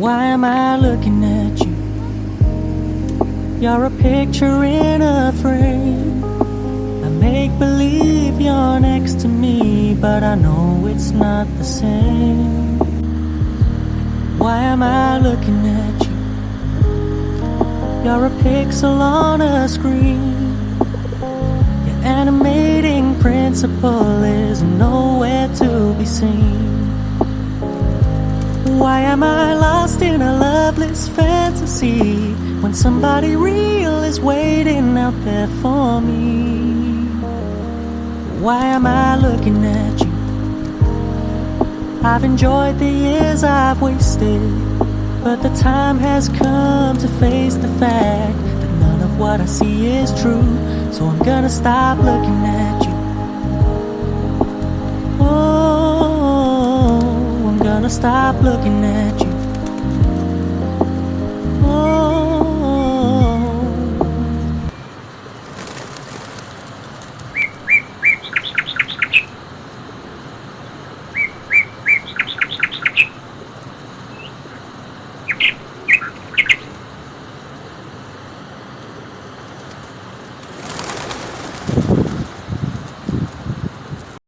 Why am I looking at you? You're a picture in a frame. I make believe you're next to me, but I know it's not the same. Why am I looking at you? You're a pixel on a screen. Your animating principle is nowhere to be seen. Why am I lost in a loveless fantasy when somebody real is waiting out there for me? Why am I looking at you? I've enjoyed the years I've wasted, but the time has come to face the fact that none of what I see is true. So I'm gonna stop looking at you. Oh, I'm gonna stop looking at you.